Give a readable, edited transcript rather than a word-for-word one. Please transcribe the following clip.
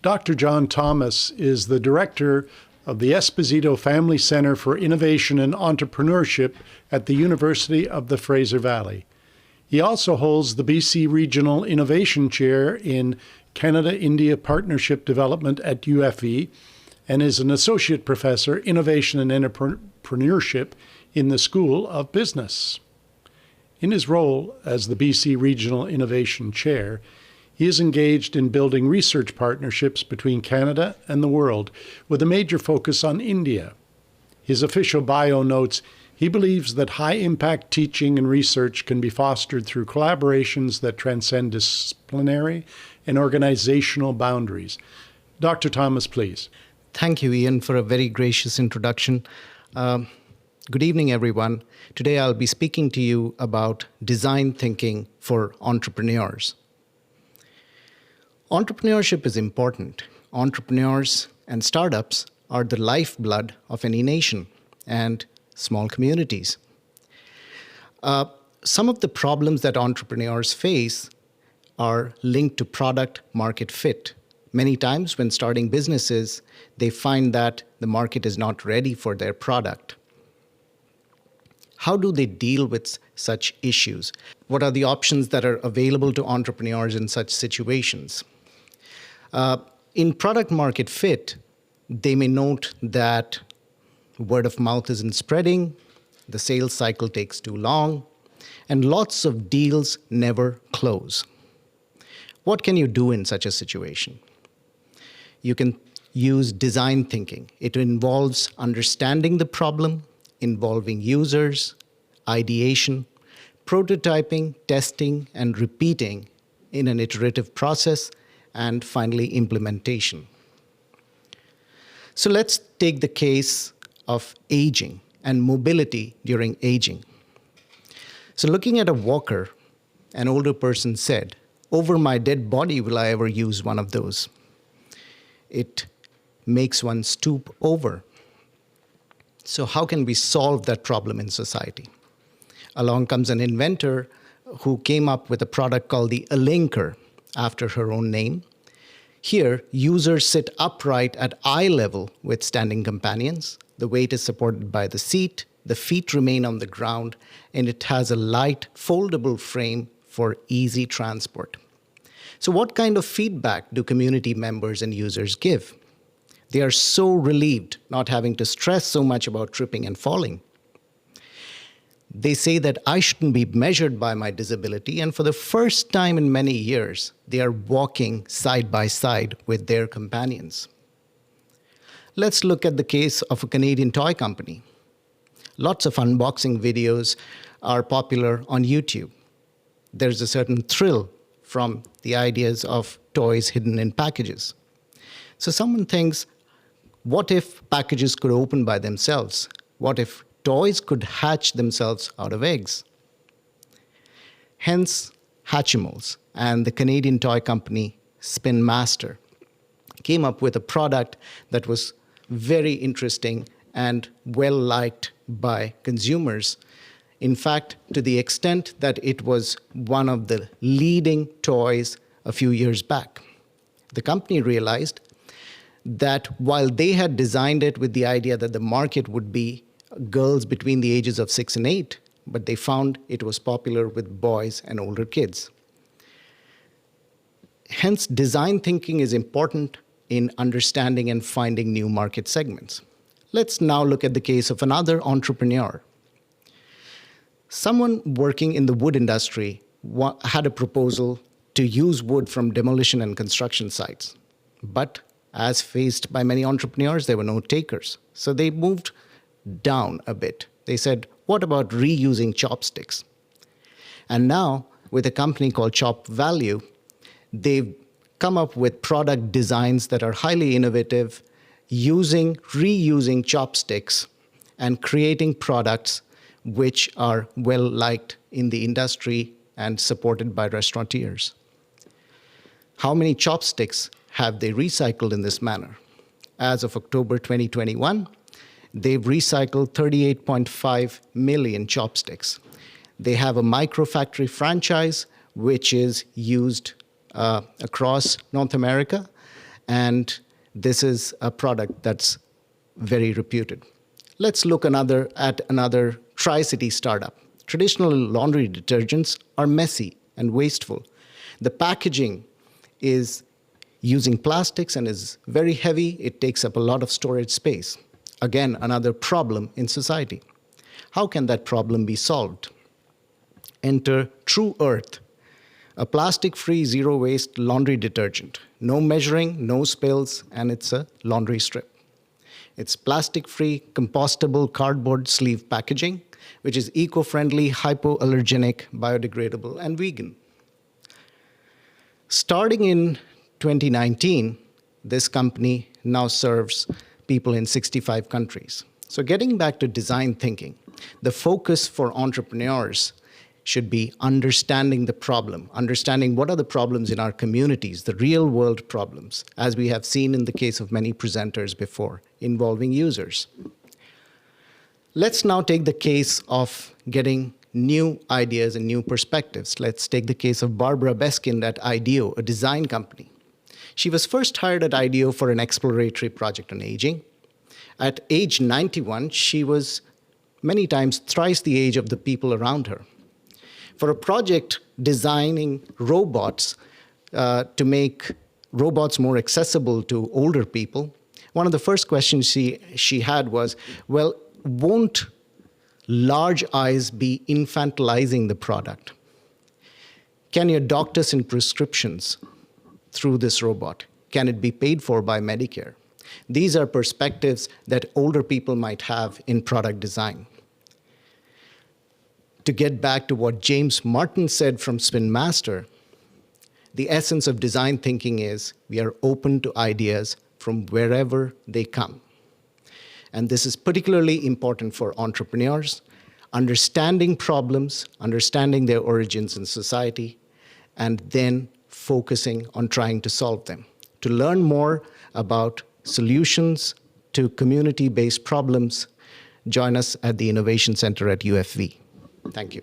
Dr. Jon Thomas is the director of the Esposito Family Centre for Innovation and Entrepreneurship at the University of the Fraser Valley. He also holds the BC Regional Innovation Chair in Canada-India Partnership Development at UFE and is an associate professor, Innovation and Entrepreneurship in the School of Business. In his role as the BC Regional Innovation Chair, he is engaged in building research partnerships between Canada and the world, with a major focus on India. His official bio notes, he believes that high-impact teaching and research can be fostered through collaborations that transcend disciplinary and organizational boundaries. Dr. Thomas, please. Thank you, Ian, for a very gracious introduction. Good evening, everyone. Today I'll be speaking to you about design thinking for entrepreneurs. Entrepreneurship is important. Entrepreneurs and startups are the lifeblood of any nation and small communities. Some of the problems that entrepreneurs face are linked to product market fit. Many times when starting businesses, they find that the market is not ready for their product. How do they deal with such issues? What are the options that are available to entrepreneurs in such situations? In product market fit, they may note that word of mouth isn't spreading, the sales cycle takes too long, and lots of deals never close. What can you do in such a situation? You can use design thinking. It involves understanding the problem, involving users, ideation, prototyping, testing, and repeating in an iterative process, and finally implementation. So let's take the case of aging and mobility during aging. So looking at a walker, an older person said, "Over my dead body will I ever use one of those." It makes one stoop over. So how can we solve that problem in society? Along comes an inventor who came up with a product called the Linker, after her own name. Here, users sit upright at eye level with standing companions. The weight is supported by the seat, the feet remain on the ground, and it has a light, foldable frame for easy transport. So what kind of feedback do community members and users give? They are so relieved not having to stress so much about tripping and falling. They say that I shouldn't be measured by my disability, and for the first time in many years, they are walking side by side with their companions. Let's look at the case of a Canadian toy company. Lots of unboxing videos are popular on YouTube. There's a certain thrill from the ideas of toys hidden in packages. So someone thinks, what if packages could open by themselves? What if toys could hatch themselves out of eggs? Hence, Hatchimals and the Canadian toy company Spin Master came up with a product that was very interesting and well-liked by consumers. In fact, to the extent that it was one of the leading toys a few years back. The company realized that while they had designed it with the idea that the market would be girls between the ages of 6 and 8, but they found it was popular with boys and older kids. Hence, design thinking is important in understanding and finding new market segments. Let's now look at the case of another entrepreneur. Someone working in the wood industry had a proposal to use wood from demolition and construction sites. But as faced by many entrepreneurs, there were no takers. So they moved down a bit. They said, what about reusing chopsticks? And now, with a company called Chop Value, they've come up with product designs that are highly innovative, reusing chopsticks and creating products which are well-liked in the industry and supported by restaurateurs. How many chopsticks have they recycled in this manner? As of October 2021, they've recycled 38.5 million chopsticks. They have a micro-factory franchise which is used across North America, and this is a product that's very reputed. Let's look at another Tri-City startup. Traditional laundry detergents are messy and wasteful. The packaging is using plastics and is very heavy. It takes up a lot of storage space. Again, another problem in society. How can that problem be solved? Enter True Earth, a plastic-free, zero-waste laundry detergent. No measuring, no spills, and it's a laundry strip. It's plastic-free, compostable cardboard sleeve packaging, which is eco-friendly, hypoallergenic, biodegradable, and vegan. Starting in 2019, this company now serves people in 65 countries. So getting back to design thinking, the focus for entrepreneurs should be understanding the problem, understanding what are the problems in our communities, the real world problems, as we have seen in the case of many presenters before, involving users. Let's now take the case of getting new ideas and new perspectives. Let's take the case of Barbara Beskind at IDEO, a design company. She was first hired at IDEO for an exploratory project on aging. At age 91, she was many times thrice the age of the people around her. For a project designing robots to make robots more accessible to older people, one of the first questions she had was, well, won't large eyes be infantilizing the product? Can your doctor send prescriptions through this robot? Can it be paid for by Medicare? These are perspectives that older people might have in product design. To get back to what James Martin said from Spin Master, the essence of design thinking is we are open to ideas from wherever they come. And this is particularly important for entrepreneurs, understanding problems, understanding their origins in society, and then focusing on trying to solve them. To learn more about solutions to community-based problems, join us at the Innovation Center at UFV. Thank you.